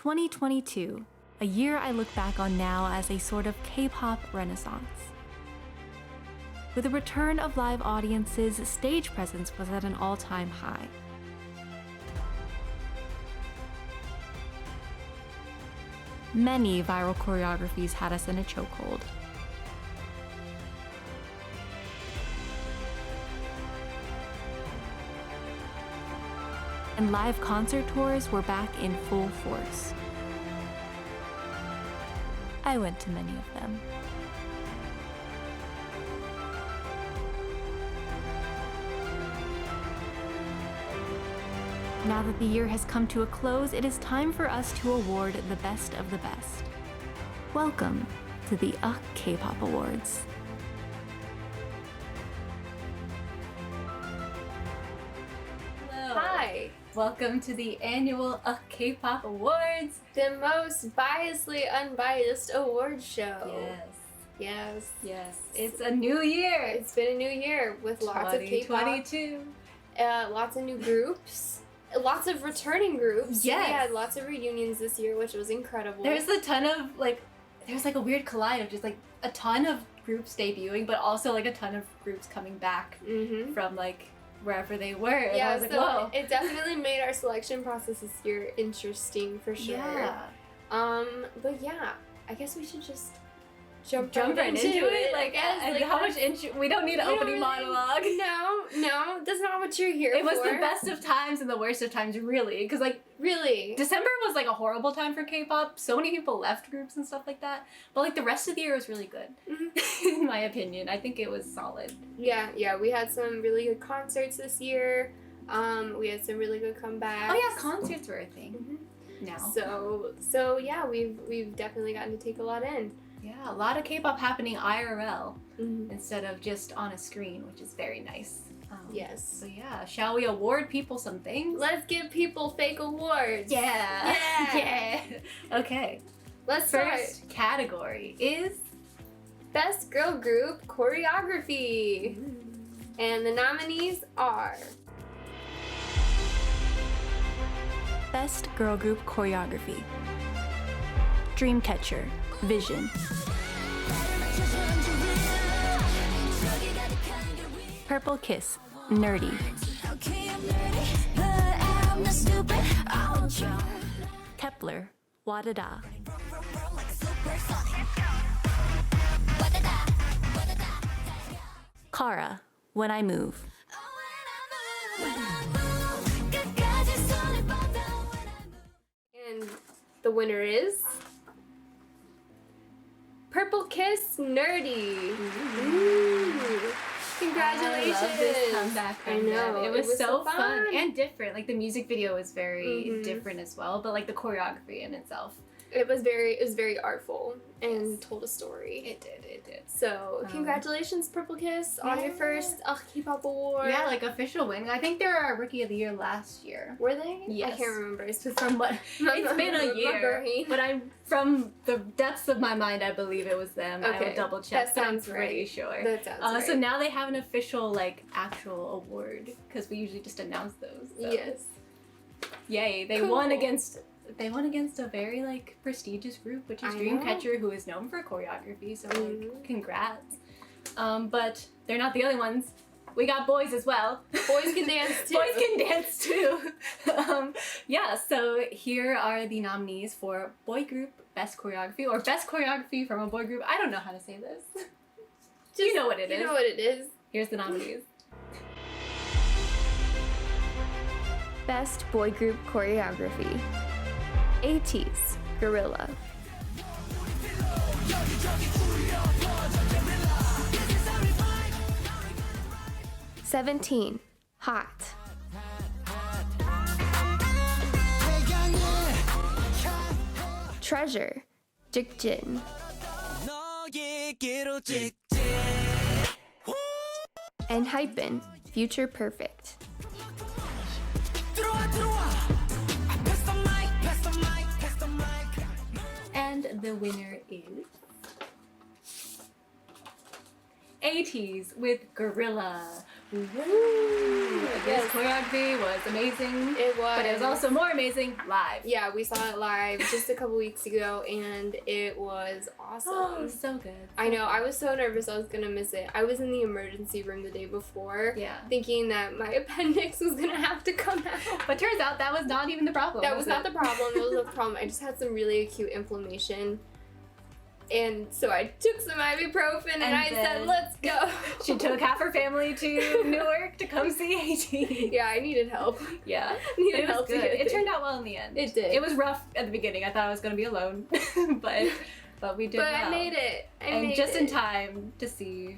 2022, a year I look back on now as a sort of K-pop renaissance. With the return of live audiences, stage presence was at an all-time high. Many viral choreographies had us in a chokehold. And live concert tours were back in full force. I went to many of them. Now that the year has come to a close, it is time for us to award the best of the best. Welcome to the K-pop Awards. Hello. Hi, Welcome to the annual K-pop Awards. the most biasly unbiased award show. Yes. Yes. It's a new year. It's been a new year with lots of K-pop, 2022. lots of new groups, lots of returning groups. Yes. We had lots of reunions this year, which was incredible. There's a ton of there's a weird collide of just a ton of groups debuting, but also a ton of groups coming back from wherever they were. And I was like, so whoa. it definitely made our selection process this year interesting for sure. Yeah. But yeah, I guess we should just jump right into it. I guess. How much intro? We don't need an opening monologue. No, that's not what you're here for. It was the best of times and the worst of times, really. Because Really? December was a horrible time for K-pop. So many people left groups and stuff like that. But the rest of the year was really good, in my opinion. I think it was solid. Yeah. We had some really good concerts this year. We had some really good comebacks. Oh yeah, concerts were a thing now. So yeah, we've definitely gotten to take a lot in. Yeah, a lot of K-pop happening IRL instead of just on a screen, which is very nice. Yes. So yeah, shall we award people some things? Let's give people fake awards. Yeah. Yeah. Okay. Let's start. First category is Best Girl Group Choreography. And the nominees are Best Girl Group Choreography: Dreamcatcher, Vision. Purple Kiss, Nerdy. Kepler, Wadada. Kara, When I Move. And the winner is Purple Kiss Nerdy. Ooh. Congratulations. I love this comeback from I know. them. It was so fun fun. and different. The music video was very different as well, but the choreography in itself. It was very artful and told a story. It did. So congratulations, Purple Kiss, on your first K-pop award. Yeah, official win. I think they were our Rookie of the Year last year. Were they? Yes. I can't remember. It's From what? It's been a year. But from the depths of my mind, I believe it was them. I will double check. That sounds pretty right. sure. That sounds right. So now they have an official actual award because we usually just announce those. So. Yes. Yay! They won against a very prestigious group, which is Dreamcatcher, who is known for choreography. So congrats. But they're not the only ones. We got boys as well. Boys can dance too. Boys can dance too. Yeah, so here are the nominees for Boy Group Best Choreography or Best Choreography from a Boy Group. I don't know how to say this. You know what it is. You know what it is. Here's the nominees. Best Boy Group Choreography. ATEEZ, Gorilla. Seventeen, Hot. Treasure, Jikjin. And Hypen, Future Perfect. And the winner is 80s with Gorilla. Woo! Yes. This choreography was amazing. It was. But it was also more amazing live. Yeah, we saw it live just a couple weeks ago, and it was awesome. Oh, so good. I know, I was so nervous I was gonna miss it. I was in the emergency room the day before, thinking that my appendix was gonna have to come out. But turns out that was not even the problem. That was not the problem. It was the problem. I just had some really acute inflammation. And so I took some ibuprofen and I said, let's go. She took half her family to Newark to come see AT. Yeah, I needed help. Yeah. Needed help. It turned out well in the end. It did. It was rough at the beginning. I thought I was going to be alone. but we did well. But I made it. And just in time to see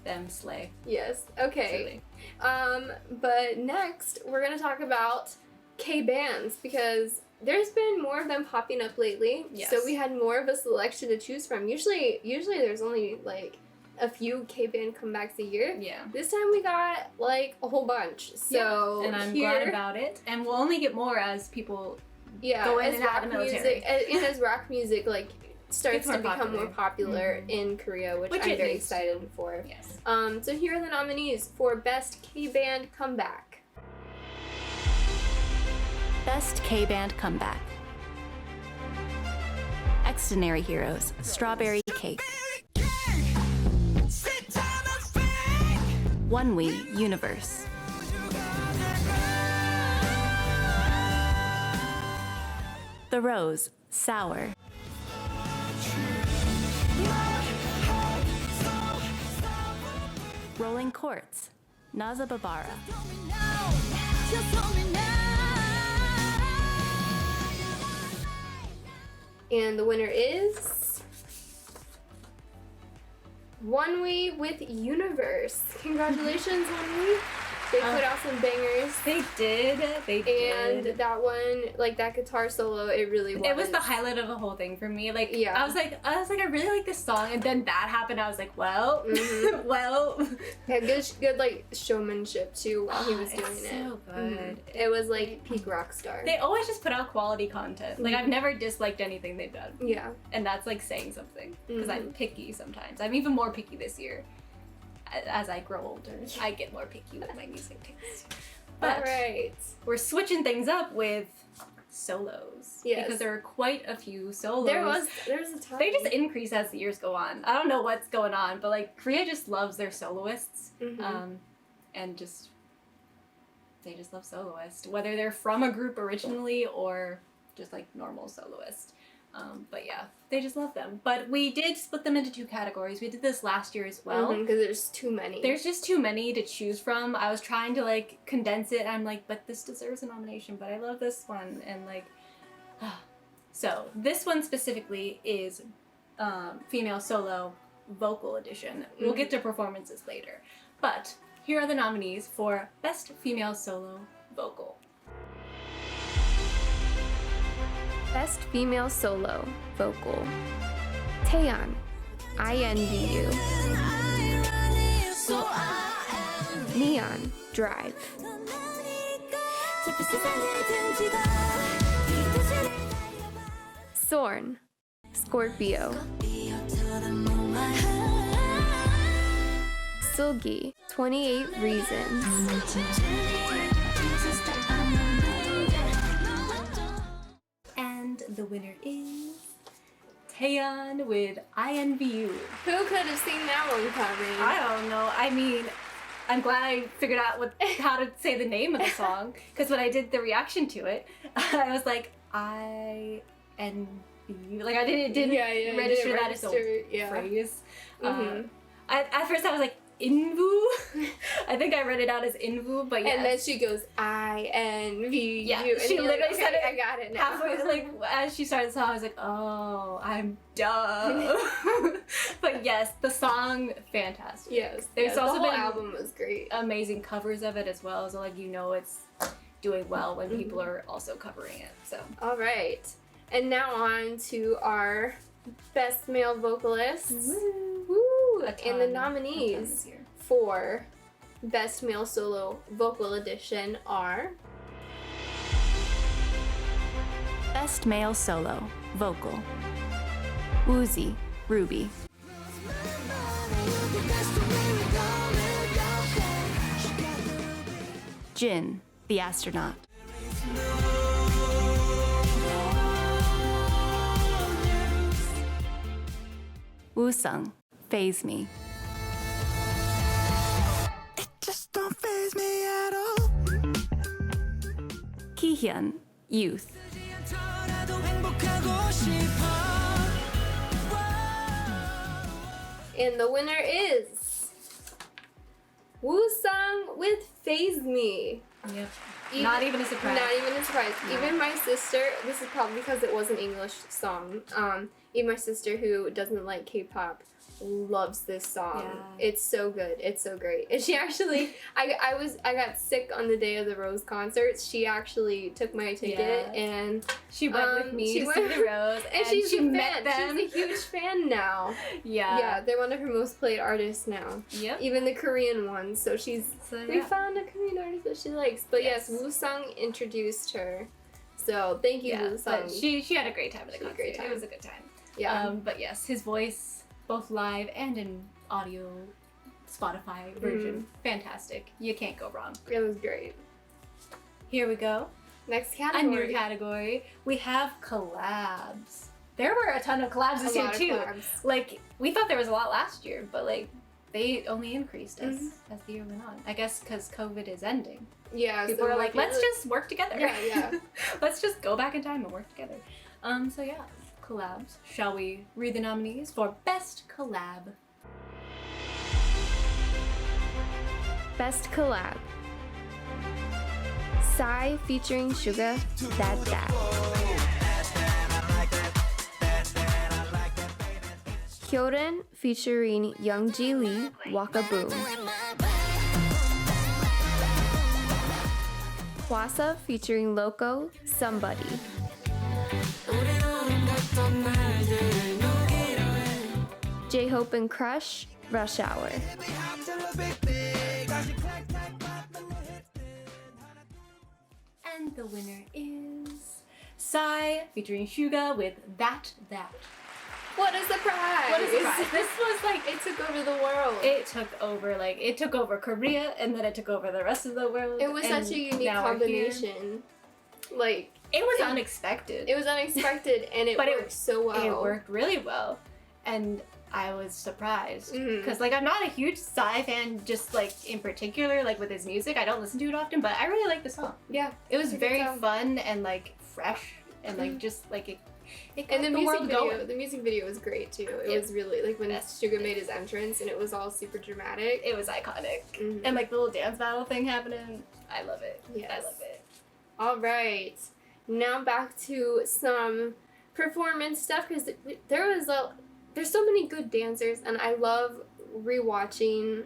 them slay. Yes. Okay. But next we're going to talk about K-bands because there's been more of them popping up lately, so we had more of a selection to choose from. Usually there's only like a few K-band comebacks a year. Yeah. This time we got like a whole bunch. So and I'm glad about it. And we'll only get more as people go in and out of the military. And as rock music like starts to become more popular in Korea, which I'm very excited for. Yes. So here are the nominees for Best K-band Comeback. Best K-band comeback. Extraordinary Heroes, Strawberry Cake. One We, Universe. The Rose, Sour. Rolling Courts, Naza Babara. And the winner is One We with Universe. Congratulations, One We. They put out some bangers. They did. And that one, like that guitar solo, it really was. It was the highlight of the whole thing for me. Like, I was like, I really like this song, and then that happened. I was like, well, well. Yeah, good like showmanship too while he was doing it. So good. It was like peak rock star. They always just put out quality content. Like I've never disliked anything they've done. Yeah. And that's like saying something because I'm picky sometimes. I'm even more picky this year. As I grow older, I get more picky with my music taste. But alright. We're switching things up with solos. Yes. Because there are quite a few solos. There was a time. They just increase as the years go on. I don't know what's going on, but like Korea just loves their soloists. And just they just love soloists. Whether they're from a group originally or just like normal soloists. But yeah, they just love them. But we did split them into 2 categories. We did this last year as well. Because there's too many. There's just too many to choose from. I was trying to like condense it. I'm like, but this deserves a nomination. But I love this one. And like, so this one specifically is female solo vocal edition. We'll get to performances later. But here are the nominees for Best Female Solo Vocal. Best Female Solo Vocal. Taeyeon, I Envy You. Neon, Drive. Sorn, Scorpio. Sulgi, 28 Reasons. And the winner is Taeyeon with I Envy You. Who could have seen that one coming? I don't know. I mean, I'm glad I figured out how to say the name of the song, because when I did the reaction to it, I was like, I Envy You. Like, I didn't register that as a phrase. At first I was like, Invu? I think I read it out as Invu, but yeah. And then she goes, I envy you. And she literally like, okay, said it. I got it now. Halfway, like, as she started the song, I was like, oh, I'm dumb. But yes, the song, fantastic. Yes. There's also the whole been album was great. Amazing covers of it as well, so like, you know it's doing well when people are also covering it, so. All right. And now on to our best male vocalists. Woo! And the nominees for Best Male Solo Vocal Edition are Best Male Solo Vocal. Woozy, Ruby. Jin, the astronaut. Woosung, Phase Me. It just don't phase me at all. Kihyun, Youth. And the winner is Woosung with Phase Me. Yep. Not even a surprise. Not even a surprise. No. Even my sister, this is probably because it was an English song. Even my sister who doesn't like K-pop loves this song. Yeah. It's so good. It's so great. And she actually, I got sick on the day of the Rose concert. She actually took my ticket and she went with me to see the Rose, and she met them. She's a huge fan now. Yeah, they're one of her most played artists now. Yep. Even the Korean ones. So we found a Korean artist that she likes. But yes, Woosung introduced her. So thank you, Woosung. But she had a great time at the concert. It was a good time. Yeah. But yes, his voice, both live and in audio Spotify version. Fantastic. You can't go wrong. It was great. Here we go. Next category. A new category. We have collabs. There were a ton of collabs this year too. Like, we thought there was a lot last year, but like they only increased as the year went on. I guess because COVID is ending. Yeah. People are like, let's just work together. Yeah. Let's just go back in time and work together. So yeah. Collabs. Shall we read the nominees for Best Collab? Best Collab. Psy featuring Suga, That That. Hyorin featuring Youngji Lee, Waka Boom. Hwasa featuring Loco, Somebody. J-Hope and Crush, Rush Hour. And the winner is Psy featuring Suga with That That. What a surprise! What a surprise! This was like, it took over the world. It took over Korea, and then it took over the rest of the world. It was such a unique combination. Like, it was unexpected. It was unexpected, and it worked so well. It worked really well, and I was surprised because like I'm not a huge Psy fan, just like in particular, like with his music. I don't listen to it often, but I really like the song. Yeah, it was very fun and like fresh and like just like it and the music video. The music video was great too. It was really like when Suga made his entrance, and it was all super dramatic. It was iconic, and like the little dance battle thing happening. I love it. Yes. I love it. All right, now back to some performance stuff because there's so many good dancers, and I love rewatching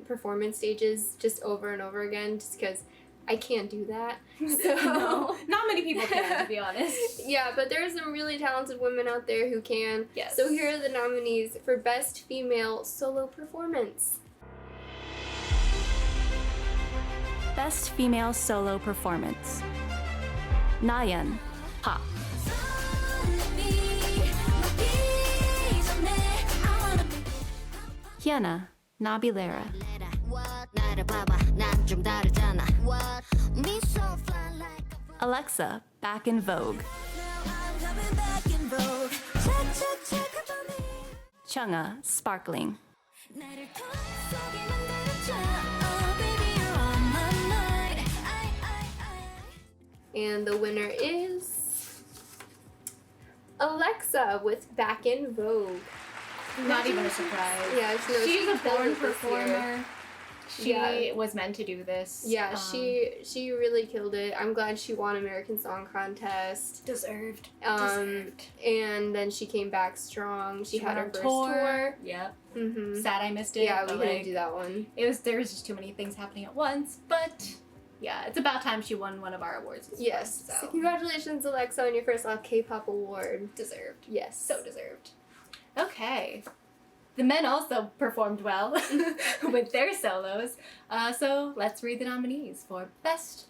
performance stages just over and over again, just because I can't do that. So no, not many people can, to be honest. Yeah, but there are some really talented women out there who can. Yes. So here are the nominees for Best Female Solo Performance. Best Female Solo Performance. Nayeon, Pop. Hyuna, Nabilera. Alexa, Back in Vogue. Chungha, Sparkling. And the winner is Alexa with Back in Vogue. Not even a surprise. Yeah, she's a born performer. She was meant to do this. Yeah, she really killed it. I'm glad she won American Song Contest. Deserved. And then she came back strong. She had her first tour. Yep. Sad I missed it. Yeah, we couldn't do that one. There was just too many things happening at once, but yeah, it's about time she won one of our awards. Yes. So congratulations, Alexa, on your first K-pop award. Deserved. Yes. So deserved. Okay. The men also performed well with their solos. So let's read the nominees for Best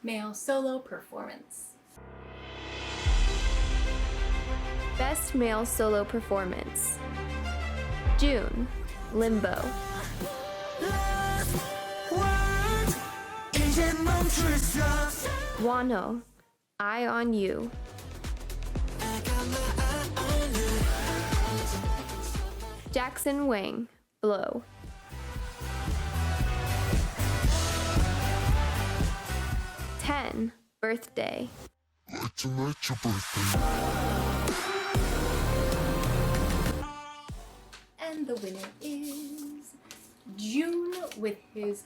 Male Solo Performance. Best Male Solo Performance. June, Limbo. Wano, Eye on You. Jackson Wang, Blow. Ten, Birthday. And the winner is June with his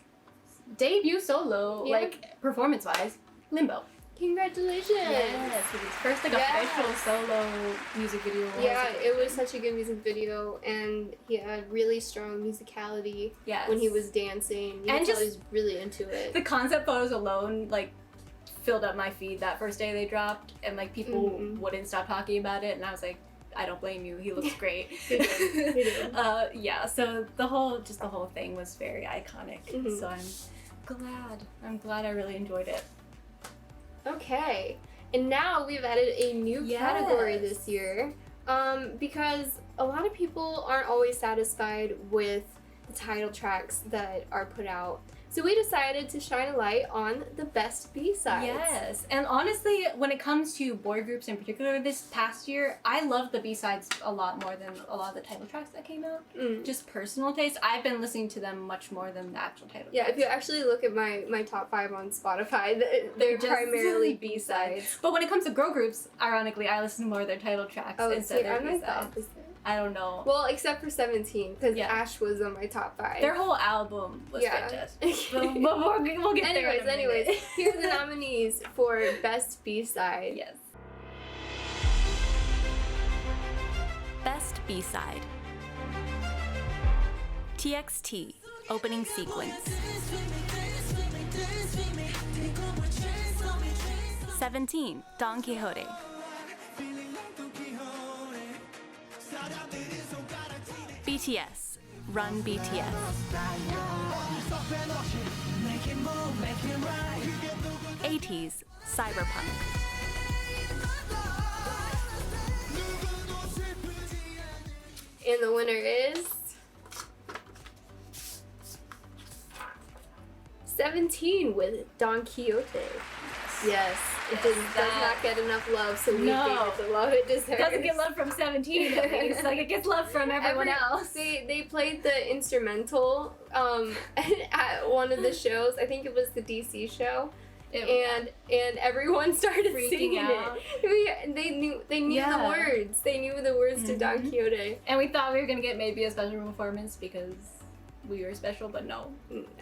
debut solo, like performance-wise, Limbo. Congratulations! Yes, with his first official solo music video. Yeah, it was such a good music video, and he had really strong musicality when he was dancing. You could tell he was really into it. The concept photos alone, like, filled up my feed that first day they dropped, and like people wouldn't stop talking about it, and I was like, I don't blame you. He looks great. He did. Yeah. So the whole thing was very iconic. So I'm glad I really enjoyed it. Okay, and now we've added a new category this year, because a lot of people aren't always satisfied with the title tracks that are put out. So we decided to shine a light on the best B-sides. Yes, and honestly, when it comes to boy groups in particular this past year, I love the B-sides a lot more than a lot of the title tracks that came out. Just personal taste. I've been listening to them much more than the actual title tracks. Yeah, if you actually look at my top 5 on Spotify, they're just primarily B-sides. But when it comes to girl groups, ironically, I listen to more of their title tracks instead of their B-sides. I don't know. Well, except for 17, because Ash was on my top 5. Their whole album was fantastic. But we'll get there. Anyways, here are the nominees for Best B-Side. Yes. Best B-Side. TXT, Opening Sequence. 17, Don Quixote. BTS, Run BTS. 80s, Cyberpunk. And the winner is 17 with Don Quixote. Yes, it does not get enough love, so we gave it the love it deserves. It doesn't get love from 17 at least. Like, it gets love from everyone else. They played the instrumental at one of the shows. I think it was the DC show. And everyone started singing out. it. They knew the words. They knew the words to Don Quixote. And we thought we were gonna get maybe a special performance because we were special, but no.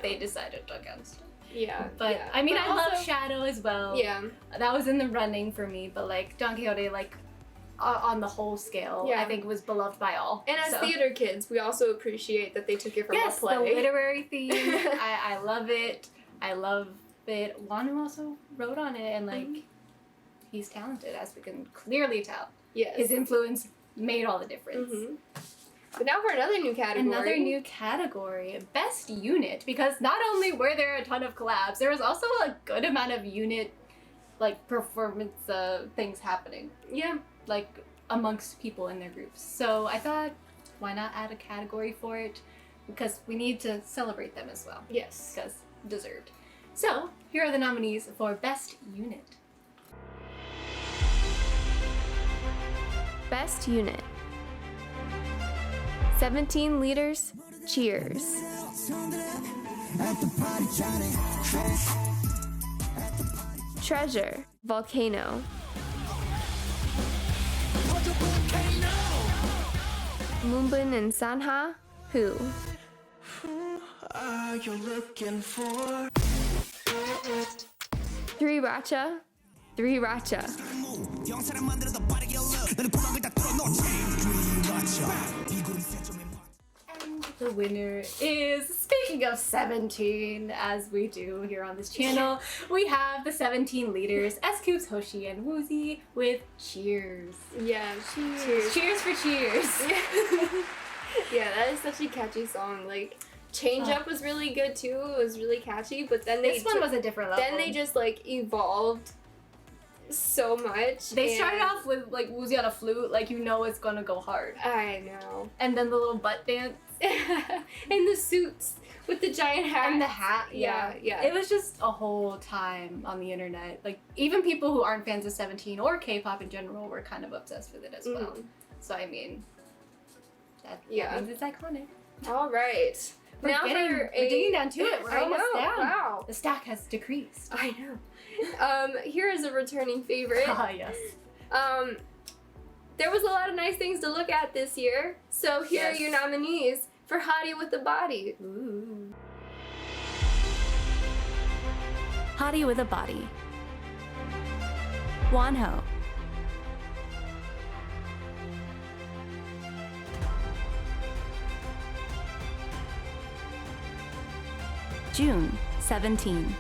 They decided against it. Yeah. But I mean, I love Shadow as well. Yeah. That was in the running for me, but like Don Quixote, like on the whole scale, I think was beloved by all. And as theater kids, we also appreciate that they took it from a play. The literary theme. I love it. I love it. Wanu also wrote on it, and like he's talented, as we can clearly tell. Yes. His influence made all the difference. But now for another new category. Best unit, because not only were there a ton of collabs, there was also a good amount of unit, like, performance things happening. Yeah. Like, amongst people in their groups. So I thought, why not add a category for it? Because we need to celebrate them as well. Yes. Because deserved. So, here are the nominees for Best Unit. Best Unit. 17 Leaders, Cheers. Treasure, Volcano. Moonbin and Sanha, Who. Are you looking for? 3 Racha, 3 Racha. And the winner is, speaking of 17, as we do here on this channel, we have the 17 leaders, S-Coups, Hoshi, and Woozi with Cheers. Yeah, Cheers. Cheers for cheers. Yeah, that is such a catchy song. Like, Change Up was really good too. It was really catchy, but then this one was a different level. Then they just like evolved so much. They started off with like Woozy on a flute, like you know it's gonna go hard. I know. And then the little butt dance. And the suits with the giant hat. And the hat, yeah. It was just a whole time on the internet. Like, even people who aren't fans of 17 or K-pop in general were kind of obsessed with it as well. So, I mean, that means it's iconic. All right. We're digging down to it. We're almost down. Wow. The stack has decreased. I know. Here is a returning favorite. Ah, yes. There was a lot of nice things to look at this year. So here are your nominees for Hottie with a Body. Ooh. Hottie with a Body. Wonho. June 17.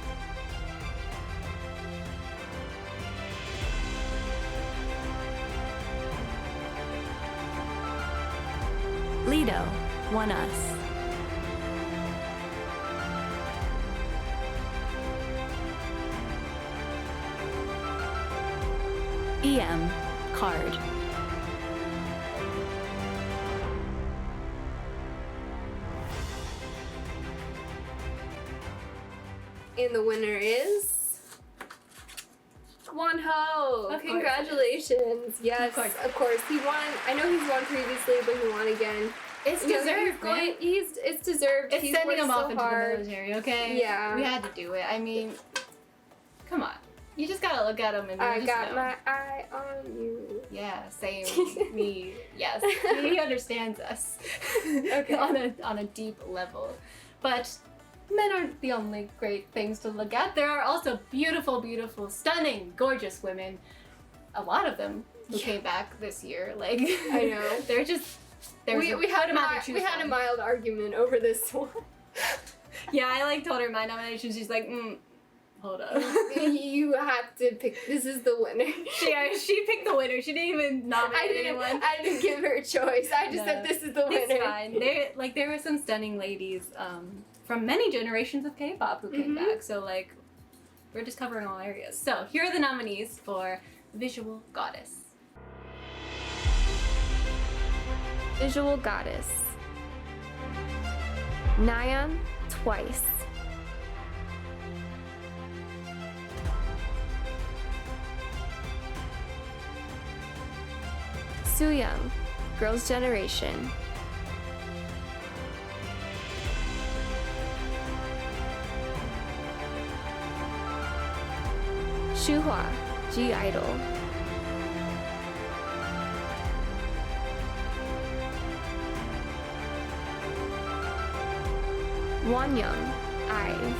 Lido, One Us. EM, Card. And the winner is Wonho. Of Congratulations. Yes, of course. He won. I know he's won previously, but he won again. It's deserved, man. It's deserved. It's he's sending him off into hard. the military, okay? Yeah. We had to do it. I mean, come on. You just gotta look at him and I just got know. my eye on you. Yeah, same. Me. Yes. He understands us. Okay. on a deep level. But men aren't the only great things to look at. There are also beautiful, beautiful, stunning, gorgeous women. A lot of them who came back this year. Like, I know. They're just... We had a mild argument over this one. Yeah, I like told her my nomination. She's like, hold up. You have to pick. This is the winner. She picked the winner. She didn't even nominate anyone. I didn't give her a choice. I just said this is the winner. It's fine. There were some stunning ladies from many generations of K-pop who came back. So like, we're just covering all areas. So here are the nominees for Visual Goddess. Visual Goddess. Nayeon, Twice. Sooyoung, Girls' Generation. Shuhwa, G-Idol. Wonyoung, IVE.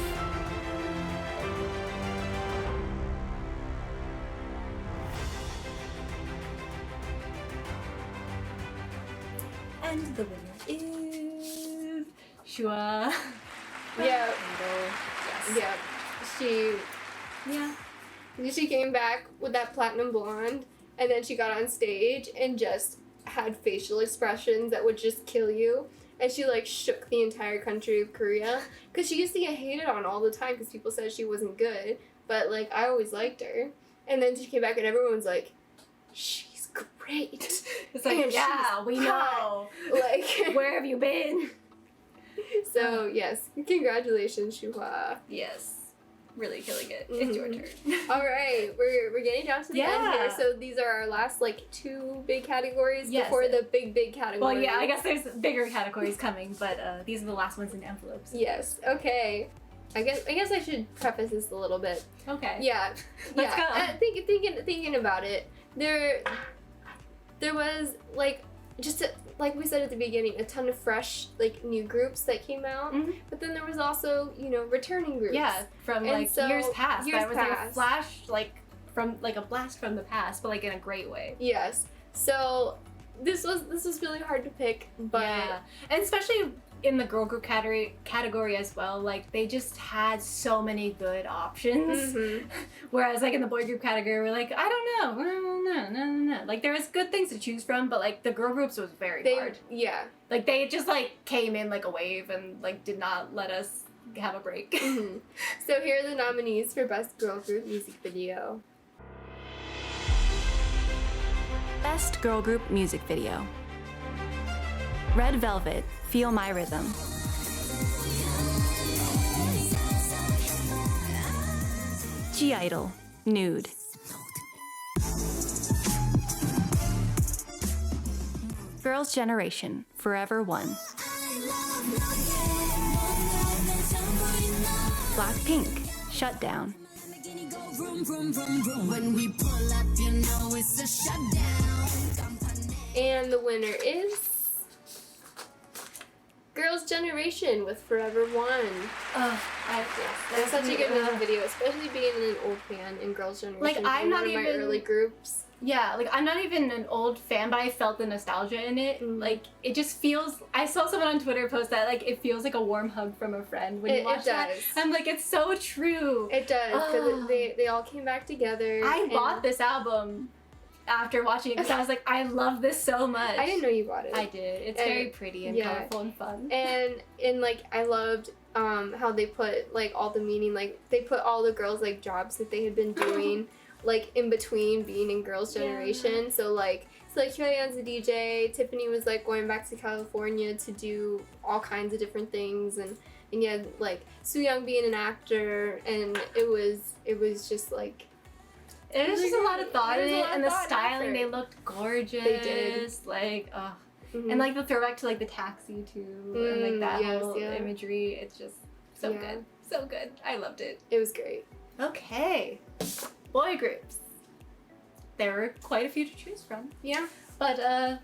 And the winner is Shua. Yeah. Yes. Yeah. She came back with that platinum blonde, and then she got on stage and just had facial expressions that would just kill you. And she like shook the entire country of Korea, because she used to get hated on all the time because people said she wasn't good, but like I always liked her. And then she came back and everyone's like, she's great. It's like, and yeah, we know. Like, where have you been? So yes, congratulations, Shuhwa. Yes. Really killing it. It's your turn. All right, we're getting down to the end here. So these are our last like two big categories before the big category. Well, yeah, I guess there's bigger categories coming, but these are the last ones in envelopes. Yes. Okay. I guess I should preface this a little bit. Okay. Yeah. Let's go. Thinking about it, there was like just like we said at the beginning, a ton of fresh like new groups that came out, but then there was also returning groups. Yeah, from years past. Years that was like a flash, from a blast from the past, but like in a great way. Yes. So this was really hard to pick, but and especially in the girl group category as well, like they just had so many good options. Whereas like in the boy group category, we're like, I don't know, no. Like there was good things to choose from, but like the girl groups was very hard. Yeah. Like they just like came in like a wave and like did not let us have a break. So here are the nominees for Best Girl Group Music Video. Best Girl Group Music Video. Red Velvet, Feel My Rhythm. G-Idol, Nude. Girls' Generation, Forever One. Blackpink, Shutdown. When we pull up, you know it's a shutdown. And the winner is Girls' Generation with Forever One. That's such a good music video, especially being an old fan in Girls' Generation. Like, I'm not one of my even early groups. Yeah, like I'm not even an old fan, but I felt the nostalgia in it. Like it just feels. I saw someone on Twitter post that like it feels like a warm hug from a friend when you watch that. I'm like, it's so true. It does because they all came back together. I bought this album after watching it because I was like, I love this so much. I didn't know you bought it. I did. It's very pretty and colorful and fun. And like I loved how they put like all the meaning, like they put all the girls like jobs that they had been doing like in between being in Girls' Generation. So like Hyun's a DJ, Tiffany was like going back to California to do all kinds of different things, and you had like Sooyoung being an actor, and it was just like it was just a lot of thought in it, and the styling, they looked gorgeous. They did. Like, and like the throwback to like the taxi too, and like that whole imagery. It's just so good. So good. I loved it. It was great. Okay. Boy groups. There were quite a few to choose from. Yeah. But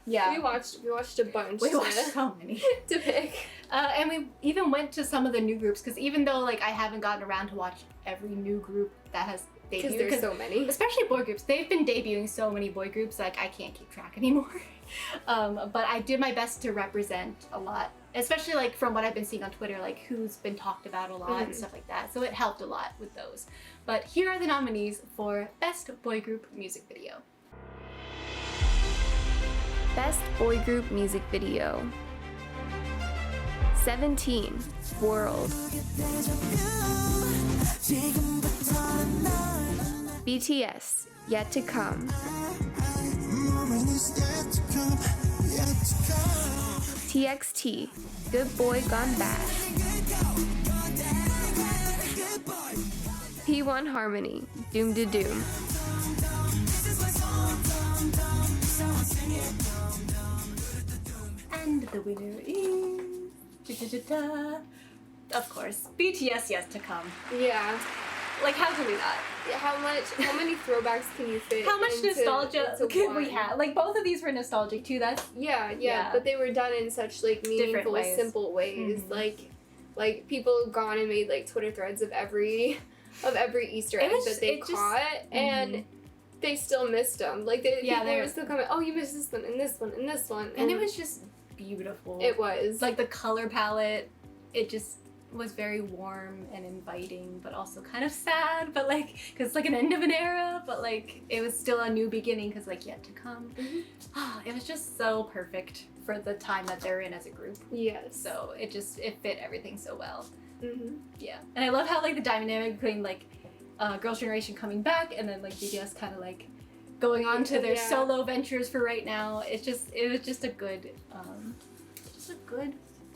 yeah. We watched a bunch. We watched so many to pick. And we even went to some of the new groups, because even though like I haven't gotten around to watch every new group that has debuted, because there's so many, especially boy groups. They've been debuting so many boy groups, like I can't keep track anymore. But I did my best to represent a lot, especially like from what I've been seeing on Twitter, like who's been talked about a lot and stuff like that. So it helped a lot with those. But here are the nominees for Best Boy Group Music Video. Best Boy Group Music Video. 17, World. BTS, Yet to Come. TXT, Good Boy Gone Bad. P1 Harmony, Doom to Doom. And the winner is... Of course, BTS Yet to Come. Yeah. Like, how can we not? How many throwbacks can you fit? How much nostalgia can one? we have? Like, both of these were nostalgic too. That's yeah, but they were done in such like meaningful, simple ways. Like people gone and made like Twitter threads of every Easter egg that they caught, and they still missed them. Like people were still coming. Oh, you missed this one and this one and this one, and it was just beautiful. It was like the color palette. It just was very warm and inviting, but also kind of sad, but like because it's like an end of an era, but like it was still a new beginning, because like Yet to Come. It was just so perfect for the time that they're in as a group. Yes. So it fit everything so well. Yeah, and I love how like the dynamic between like Girls' Generation coming back and then like BTS kind of like going on to their solo ventures for right now. It was just a good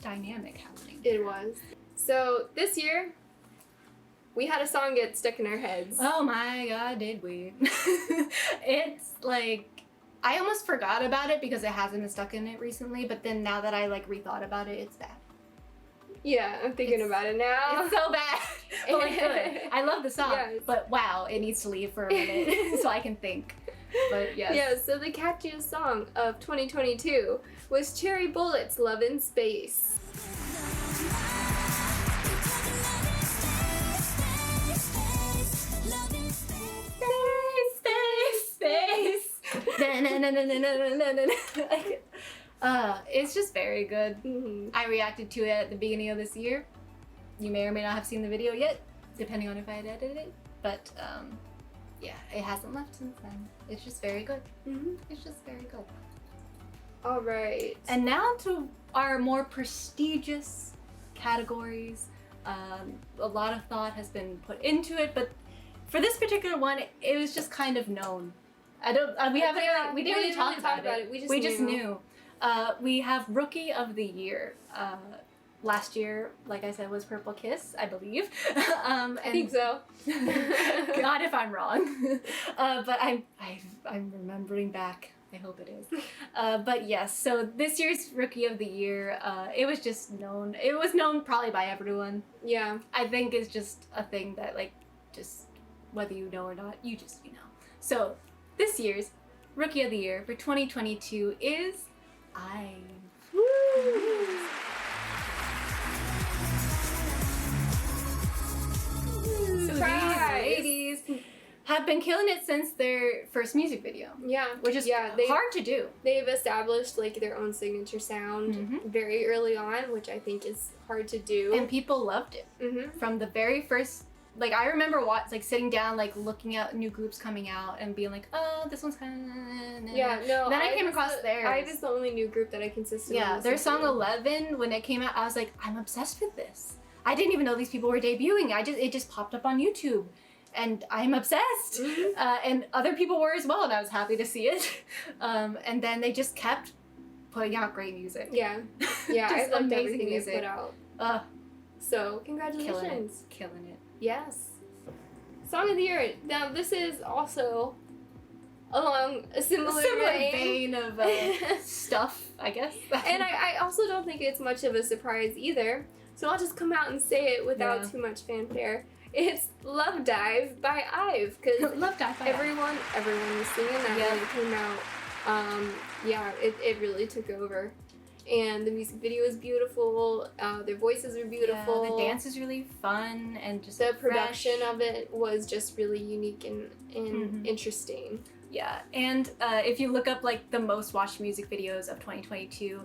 dynamic happening. It was. So this year, we had a song get stuck in our heads. Oh my god, did we? It's like, I almost forgot about it because it hasn't been stuck in it recently, but then now that I like rethought about it, it's bad. Yeah, I'm thinking about it now. It's so bad. But like, good. I love the song, but wow, it needs to leave for a minute so I can think. But yes. Yeah, so the catchiest song of 2022 was Cherry Bullet's Love in Space. It's just very good. I reacted to it at the beginning of this year. You may or may not have seen the video yet, depending on if I had edited it. But yeah, it hasn't left since then. It's just very good. It's just very good. All right. And now to our more prestigious categories. A lot of thought has been put into it, but for this particular one, it was just kind of known I don't. We haven't. Yeah, we didn't really talk about it. We just knew. We have Rookie of the Year. Last year, like I said, was Purple Kiss, I believe. I think so. God, if I'm wrong. But I'm remembering back. I hope it is. But yes, so this year's Rookie of the Year, it was just known. It was known probably by everyone. Yeah. I think it's just a thing that, like, just whether you know or not, you know. So this year's Rookie of the Year for 2022 is IVE. Woo! Surprise! These ladies have been killing it since their first music video. Yeah. Which is hard to do. They've established like their own signature sound very early on, which I think is hard to do. And people loved it. From the very first, like I remember sitting down, like looking at new groups coming out and being like, oh, this one's kind of... Yeah, no. Then I came across theirs. IVE is the only new group that I consistently listen their song to. 11, when it came out, I was like, I'm obsessed with this. I didn't even know these people were debuting. It just popped up on YouTube. And I'm obsessed. And other people were as well, and I was happy to see it. And then they just kept putting out great music. Yeah. Yeah, I Just loved amazing everything music. they put out. So, congratulations. Killing it. Yes. Song of the Year. Now, this is also along a similar vein of stuff, I guess. And I also don't think it's much of a surprise either. So I'll just come out and say it without too much fanfare. It's Love Dive by IVE, because Love Dive by everyone was singing that when it came out. It really took over. And the music video is beautiful. Their voices are beautiful. Yeah, the dance is really fun and just the production of it was just really unique and interesting. Yeah, and if you look up like the most watched music videos of 2022,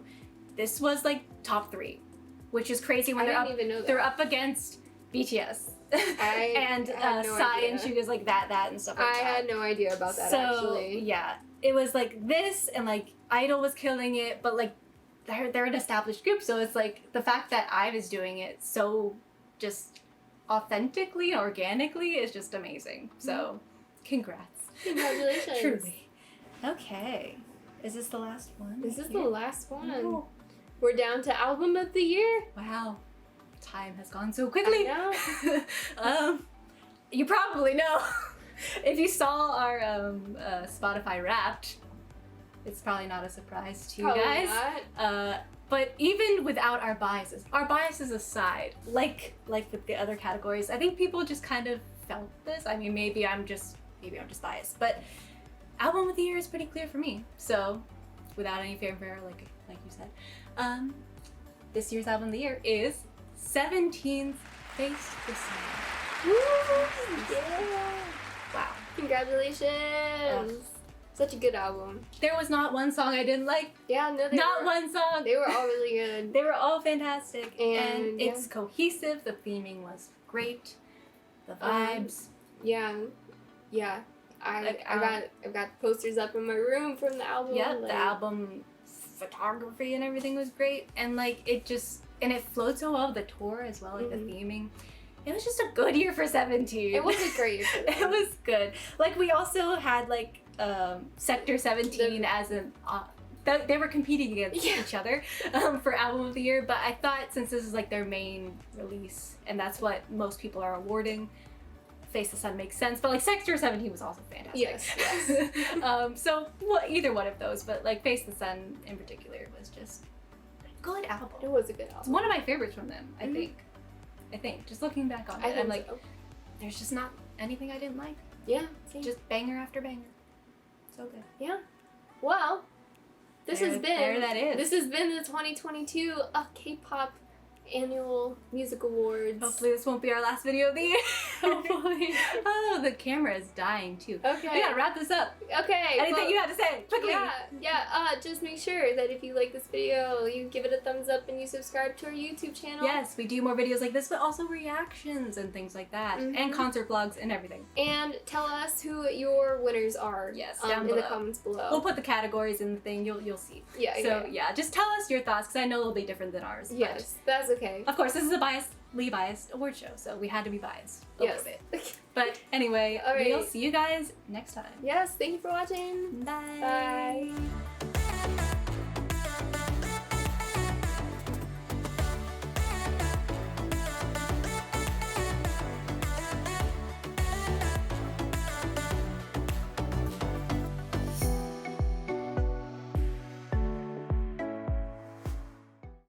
this was like top 3, which is crazy when they're up against BTS. And Psy and Suga's like that and stuff like that. I had no idea about that actually. Yeah, it was like this and like Idol was killing it, but like they're an established group, so it's like the fact that IVE is doing it so just authentically and organically is just amazing. So congrats. Congratulations. Truly. Okay. Is this the last one? This is the last one. Oh. We're down to Album of the Year. Wow. Time has gone so quickly. I know. You probably know. If you saw our Spotify Wrapped, it's probably not a surprise to you guys. Not. But even without our biases aside, like with the other categories, I think people just kind of felt this. I mean, maybe I'm just biased, but Album of the Year is pretty clear for me. So, without any fanfare, like you said, this year's Album of the Year is 17's Face the Sun. Woo! Yeah! Wow. Congratulations! Such a good album. There was not one song I didn't like. Yeah, no, one song. They were all really good. They were all fantastic, and yeah. it's cohesive. The theming was great. The vibes. Yeah. I've got posters up in my room from the album. Yeah, the album photography and everything was great, and like it flowed so well with the tour as well, like the theming. It was just a good year for 17. It was a great year for them. It was good. Like we also had like Sector 17 as an they were competing against each other for Album of the Year, but I thought since this is like their main release and that's what most people are awarding, Face the Sun makes sense. But like Sector 17 was also fantastic. Yes. So either one of those, but like Face the Sun in particular was just a good album. It was a good album. It's one of my favorites from them, I think. Just looking back on it, I'm like, there's just not anything I didn't like. Yeah, same. Just banger after banger. So good. Yeah. Well, this has been the 2022 K-pop Annual Music Awards. Hopefully this won't be our last video of the year. Hopefully. Oh, the camera is dying too. Okay. We gotta wrap this up. Okay. Anything you had to say? Quickly. Yeah. Just make sure that if you like this video, you give it a thumbs up and you subscribe to our YouTube channel. Yes, we do more videos like this, but also reactions and things like that, and concert vlogs and everything. And tell us who your winners are. Yes, down in the comments below. We'll put the categories in the thing. You'll see. Yeah. So just tell us your thoughts because I know they'll be different than ours. Yes, that's okay. Of course, this is a biased award show, so we had to be biased a little bit. But anyway, All right. we'll see you guys next time. Yes, thank you for watching. Bye. Bye.